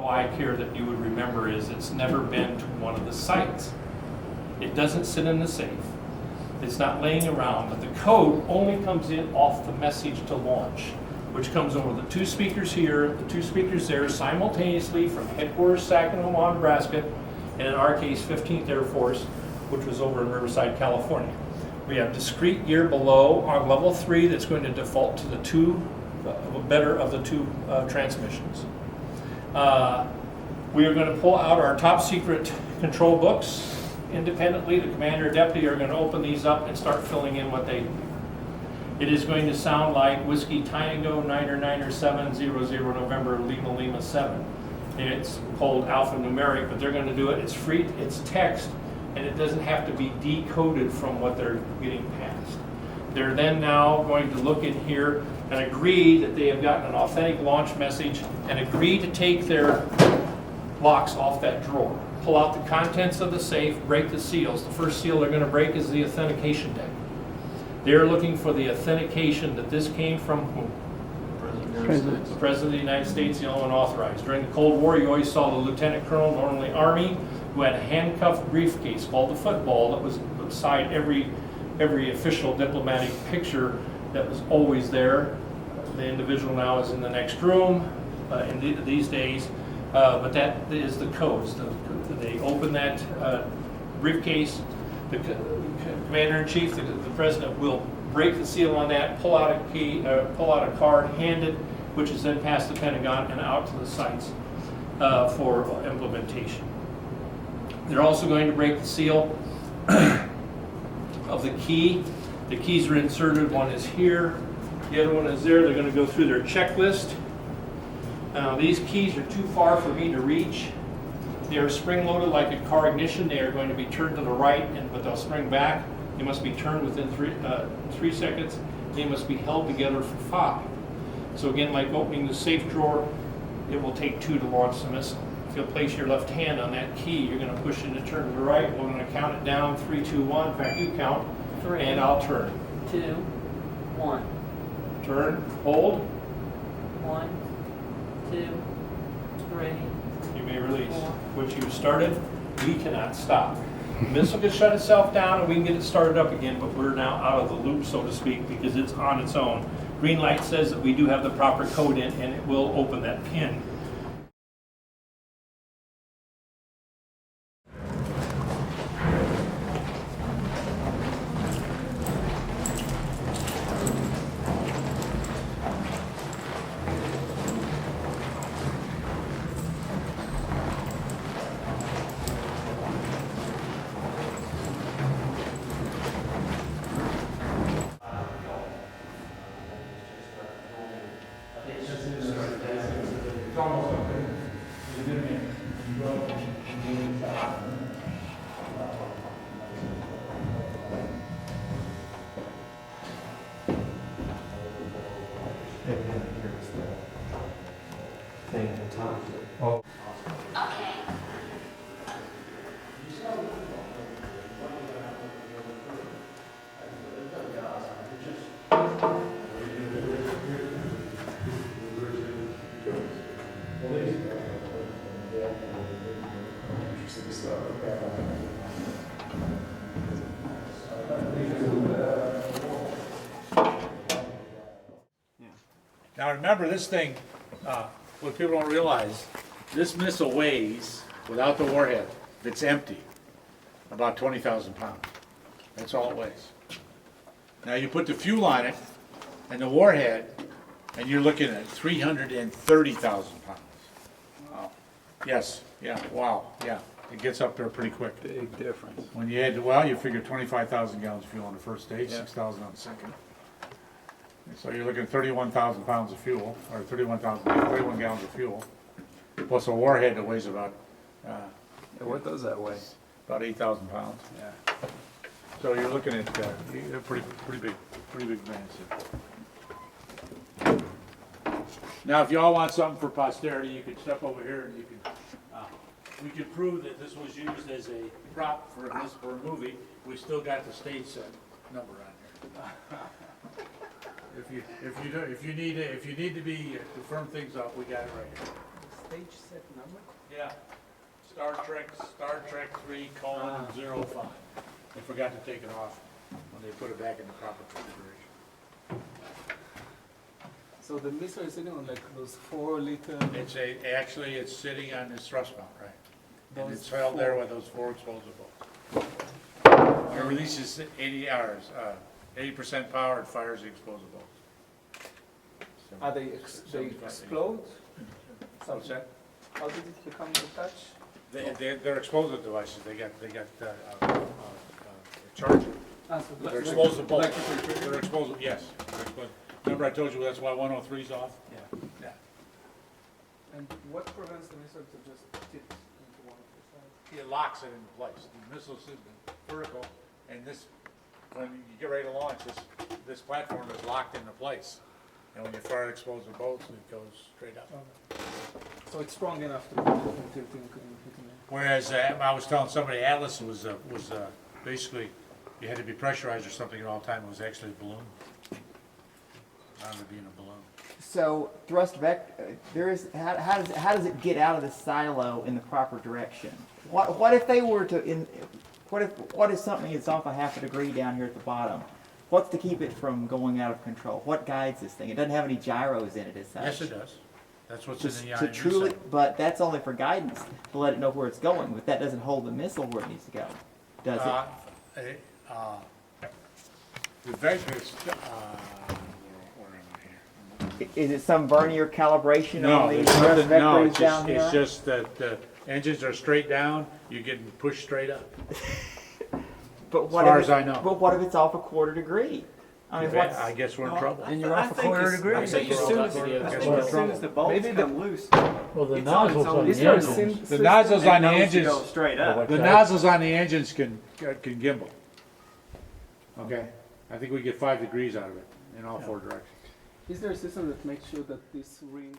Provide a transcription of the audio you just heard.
why here that you would remember is it's never been to one of the sites. It doesn't sit in the safe. It's not laying around, but the code only comes in off the message to launch, which comes over the 2 speakers here, the 2 speakers there simultaneously from headquarters Saginaw, Nebraska, and in our case 15th Air Force, which was over in Riverside, California. We have discrete gear below on level 3 that's going to default to the better of the 2 transmissions. We are going to pull out our top secret control books independently. The commander and deputy are going to open these up and start filling in what they do. It is going to sound like Whiskey Tango Niner Niner 700 November Lima Lima 7. It's called alphanumeric, but they're going to do it. It's free, it's text, and it doesn't have to be decoded from what they're getting past. They're then now going to look in here and agree that they have gotten an authentic launch message and agree to take their locks off that drawer. Pull out the contents of the safe, break the seals. The first seal they're going to break is the authentication deck. They're looking for the authentication that this came from whom? President. The President of the United States, the only one authorized. During the Cold War, you always saw the Lieutenant Colonel, normally Army, who had a handcuffed briefcase called the football that was beside every official diplomatic picture that was always there. The individual now is in the next room these days, but that is the codes. They open that briefcase. The commander-in-chief, the president, will break the seal on that, pull out a key, pull out a card, hand it, which is then passed the Pentagon and out to the sites for implementation. They're also going to break the seal of the key. The keys are inserted. One is here, the other one is there. They're going to go through their checklist. Now, these keys are too far for me to reach. They are spring-loaded like a car ignition. They are going to be turned to the right, but they'll spring back. They must be turned within 3 seconds. They must be held together for 5. So again, like opening the safe drawer, it will take 2 to launch the missile. If you'll place your left hand on that key, you're going to push it to turn to the right. We're going to count it down, 3, 2, 1. In fact, you count, 3, and I'll turn. 2, 1. Turn, hold. 1, 2, 3. You may release. What you started, we cannot stop. The missile can shut itself down and we can get it started up again, but we're now out of the loop, so to speak, because it's on its own. Green light says that we do have the proper code in and it will open that pin. Now remember this thing, what people don't realize, this missile weighs, without the warhead, if it's empty, about 20,000 pounds. That's all it weighs. Now you put the fuel on it and the warhead, and you're looking at 330,000 pounds. Wow. Yes, yeah, wow, yeah. It gets up there pretty quick. Big difference. When you add, well, you figure 25,000 gallons of fuel on the first stage, Yeah. 6,000 on the second. So you're looking at 31,000 pounds of fuel, or 31 gallons of fuel, plus a warhead that weighs about What does that weigh? about 8,000 pounds. Yeah. So you're looking at a pretty big advance here. Now, if y'all want something for posterity, you can step over here and you can. We could prove that this was used as a prop for a movie. We still got the stage set number on here. If you need to be to firm things up, we got it right here. stage set number? Yeah. Star Trek 3:05. They forgot to take it off when they put it back in the proper configuration. So the missile is sitting on like those 4-liter. Actually, it's sitting on this thrust mount, right? And Those it's held there four. with those 4 explosive bolts. It releases 80% power, it fires the explosive bolts. Are they they explode? What's that? How did it become detached? They're explosive devices, they got charger. Ah, so They're like- explosive bolts. electrical trigger? They're explosive, yes. They're explosive. Remember I told you that's why 103's off? Yeah. And what prevents the missile to just tip into one of the sides? It locks it into place. The missile system vertical, and this, when you get ready to launch, this platform is locked into place. And when you fire explosive bolts, it goes straight up. So it's strong enough to tilting and hitting it. Whereas, I was telling somebody Atlas was basically, you had to be pressurized or something at all time. It was actually a balloon. Not to be in a balloon. So thrust vector, how does it get out of the silo in the proper direction? What if they were to what if something is off a half a degree down here at the bottom? What's to keep it from going out of control? What guides this thing? It doesn't have any gyros in it as such. Yes, it does. That's what's To, in the to IMU truly, set. but that's only for guidance to let it know where it's going. But that doesn't hold the missile where it needs to go, does it? The vectors, where am I here? Is it some vernier calibration No, on these there's thrust nothing, no, vectors it's down just, here? it's just that the engines are straight down, you're getting pushed straight up. But as what far if as I know. But what if it's off a quarter degree? I mean, what's, I guess we're in trouble. And you're off a quarter degree. I think as soon as the bolts come loose. Well, the nozzles on Is the there a engines. The nozzles on the It knows to engines, go straight up. the nozzles on the engines can gimbal. Okay, I think we get 5 degrees out of it in all 4 directions. Is there a system that makes sure that this ring